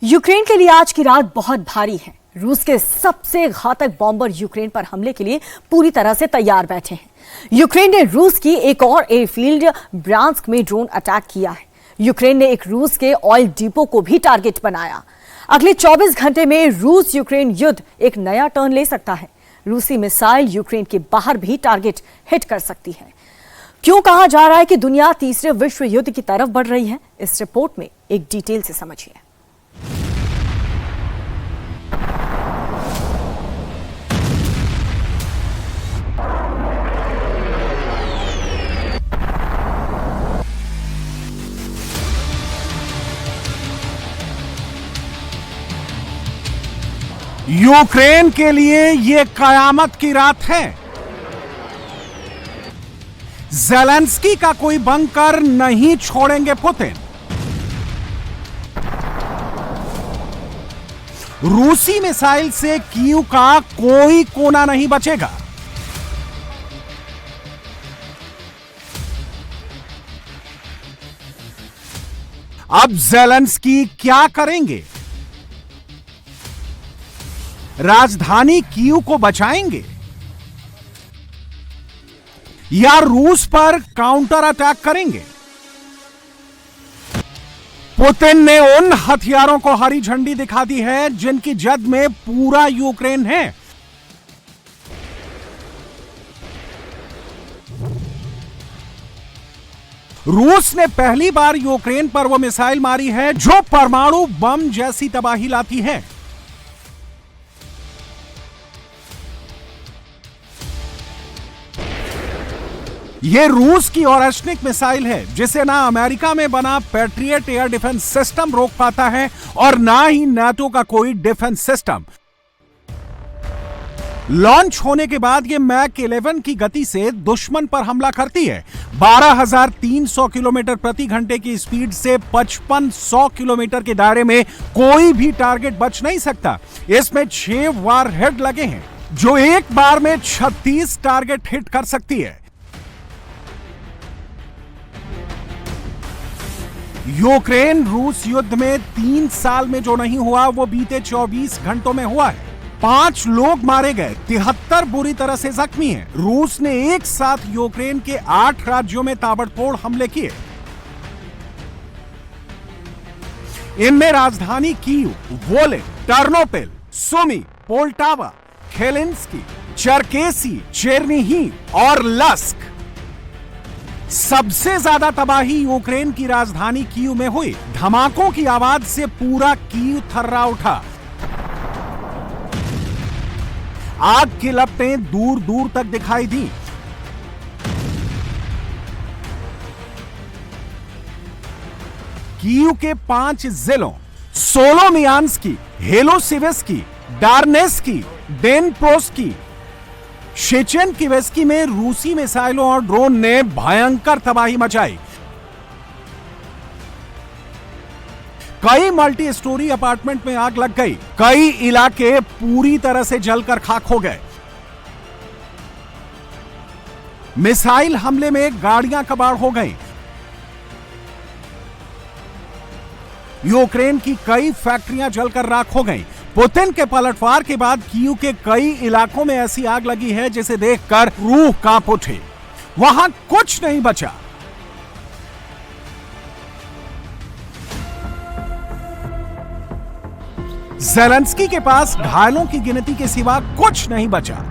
Ukraine के लिए आज की रात बहुत भारी है। रूस के सबसे घातक बॉम्बर यूक्रेन पर हमले के लिए पूरी तरह से तैयार बैठे हैं। यूक्रेन ने रूस की एक और एयरफील्ड ब्रांस्क में ड्रोन अटैक किया है। यूक्रेन ने एक रूस के ऑयल डिपो को भी टारगेट बनाया। अगले 24 घंटे में रूस यूक्रेन युद्ध एक नया टर्न ले सकता है। रूसी मिसाइल यूक्रेन के बाहर भी टारगेट हिट कर सकती है। क्यों कहा जा रहा है कि दुनिया तीसरे विश्व युद्ध की तरफ बढ़ रही है? इस रिपोर्ट में एक डिटेल से समझिए। यूक्रेन के लिए यह कयामत की रात है। ज़ेलेंस्की का कोई बंकर नहीं छोड़ेंगे पुतिन। रूसी मिसाइल से कीव का कोई कोना नहीं बचेगा। अब ज़ेलेंस्की क्या करेंगे? राजधानी कीव को बचाएंगे या रूस पर काउंटर अटैक करेंगे? पुतिन ने उन हथियारों को हरी झंडी दिखा दी है जिनकी जद में पूरा यूक्रेन है। रूस ने पहली बार यूक्रेन पर वो मिसाइल मारी है जो परमाणु बम जैसी तबाही लाती है। यह रूस की ओरेशनिक मिसाइल है जिसे ना अमेरिका में बना पैट्रियट एयर डिफेंस सिस्टम रोक पाता है और ना ही नाटो का कोई डिफेंस सिस्टम। लॉन्च होने के बाद यह मैक 11 की गति से दुश्मन पर हमला करती है। 12,300 किलोमीटर प्रति घंटे की स्पीड से 5500 किलोमीटर के दायरे में कोई भी टारगेट बच नहीं सकता। इसमें 6 वार हेड लगे हैं जो एक बार में 36 टारगेट हिट कर सकती है। यूक्रेन रूस युद्ध में 3 साल में जो नहीं हुआ वो बीते 24 घंटों में हुआ है। 5 लोग मारे गए, 73 बुरी तरह से जख्मी हैं। रूस ने एक साथ यूक्रेन के 8 राज्यों में ताबड़तोड़ हमले किए। इनमें राजधानी कीव, वोले, टर्नोपिल, सुमी, पोल्टावा, खेलिंस्की, चरकेसी, चेरनीहिव और लस्क। सबसे ज्यादा तबाही यूक्रेन की राजधानी कीव में हुई। धमाकों की आवाज से पूरा कीव थर्रा उठा। आग की लपटें दूर दूर तक दिखाई दी। कीव के 5 जिलों सोलोमियांस्की, हेलोसिवेस्की, डार्नेस्की, डेनप्रोस्की, शेचेनकिवेस्की में रूसी मिसाइलों और ड्रोन ने भयंकर तबाही मचाई। कई मल्टी स्टोरी अपार्टमेंट में आग लग गई। कई इलाके पूरी तरह से जलकर खाक हो गए। मिसाइल हमले में गाड़ियां कबाड़ हो गईं। यूक्रेन की कई फैक्ट्रियां जलकर राख हो गईं। पुतिन के पलटवार के बाद कीव के कई इलाकों में ऐसी आग लगी है जिसे देखकर रूह कांप उठे। वहां कुछ नहीं बचा। ज़ेलेंस्की के पास घायलों की गिनती के सिवा कुछ नहीं बचा।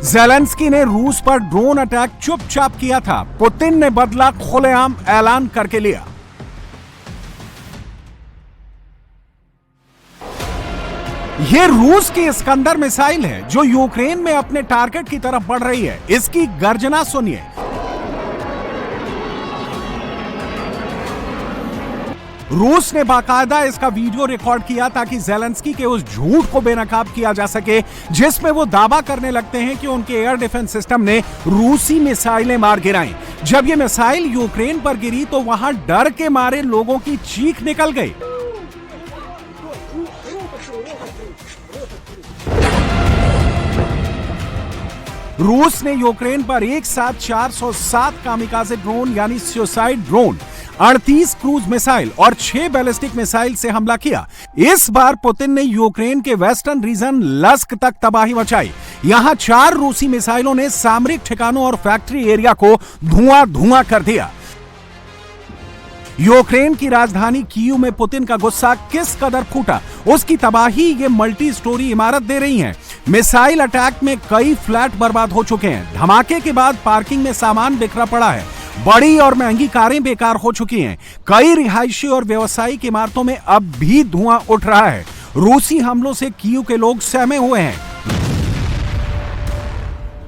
ज़ेलेंस्की ने रूस पर ड्रोन अटैक चुपचाप किया था। पुतिन ने बदला खुलेआम ऐलान करके लिया। यह रूस की इस्कंदर मिसाइल है जो यूक्रेन में अपने टारगेट की तरफ बढ़ रही है। इसकी गर्जना सुनिए। रूस ने बाकायदा इसका वीडियो रिकॉर्ड किया ताकि ज़ेलेंस्की के उस झूठ को बेनकाब किया जा सके जिसमें वो दावा करने लगते हैं कि उनके एयर डिफेंस सिस्टम ने रूसी मिसाइलें मार गिराई। जब ये मिसाइल यूक्रेन पर गिरी तो वहां डर के मारे लोगों की चीख निकल गई। रूस ने यूक्रेन पर एक साथ 407 कामिकाज़े ड्रोन यानी सुसाइड ड्रोन, 38 क्रूज मिसाइल और 6 बैलिस्टिक मिसाइल से हमला किया। इस बार पुतिन ने यूक्रेन के वेस्टर्न रीजन लस्क तक तबाही मचाई। यहां 4 रूसी मिसाइलों ने सामरिक ठिकानों और फैक्ट्री एरिया को धुआं कर दिया। यूक्रेन की राजधानी कीव में पुतिन का गुस्सा किस कदर फूटा, उसकी तबाही ये मल्टी स्टोरी इमारत दे रही है। मिसाइल अटैक में कई फ्लैट बर्बाद हो चुके हैं। धमाके के बाद पार्किंग में सामान बिखरा पड़ा है। बड़ी और महंगी कारें बेकार हो चुकी हैं। कई रिहायशी और व्यावसायिक इमारतों में अब भी धुआं उठ रहा है। रूसी हमलों से कीव के लोग सहमे हुए हैं।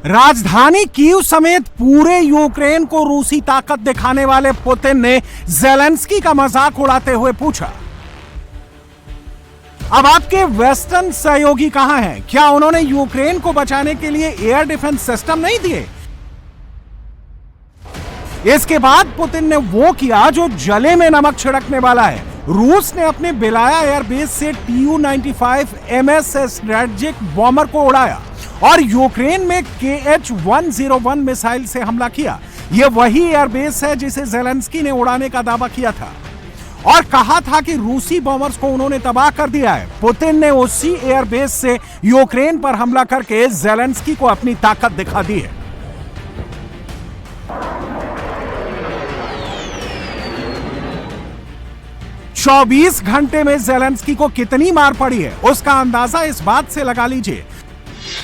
राजधानी कीव समेत पूरे यूक्रेन को रूसी ताकत दिखाने वाले पुतिन ने ज़ेलेंस्की का मजाक उड़ाते हुए पूछा, अब आपके वेस्टर्न सहयोगी कहां हैं? क्या उन्होंने यूक्रेन को बचाने के लिए एयर डिफेंस सिस्टम नहीं दिए? इसके बाद पुतिन ने वो किया जो जले में नमक छिड़कने वाला है। रूस ने अपने बेलाया एयरबेस से Tu-95 MS स्ट्रेटेजिक बॉम्बर को उड़ाया और यूक्रेन में Kh-101 मिसाइल से हमला किया। यह वही एयरबेस है जिसे ज़ेलेंस्की ने उड़ाने का दावा किया था और कहा था कि रूसी बॉम्बर्स को उन्होंने तबाह कर दिया है। पुतिन ने उसी एयरबेस से यूक्रेन पर हमला करके ज़ेलेंस्की को अपनी ताकत दिखा दी है। चौबीस घंटे में ज़ेलेंस्की को कितनी मार पड़ी है, उसका अंदाजा इस बात से लगा लीजिए।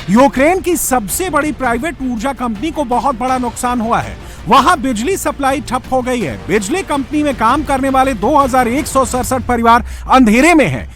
यूक्रेन की सबसे बड़ी प्राइवेट ऊर्जा कंपनी को बहुत बड़ा नुकसान हुआ है। वहां बिजली सप्लाई ठप हो गई है। बिजली कंपनी में काम करने वाले 2167 परिवार अंधेरे में हैं।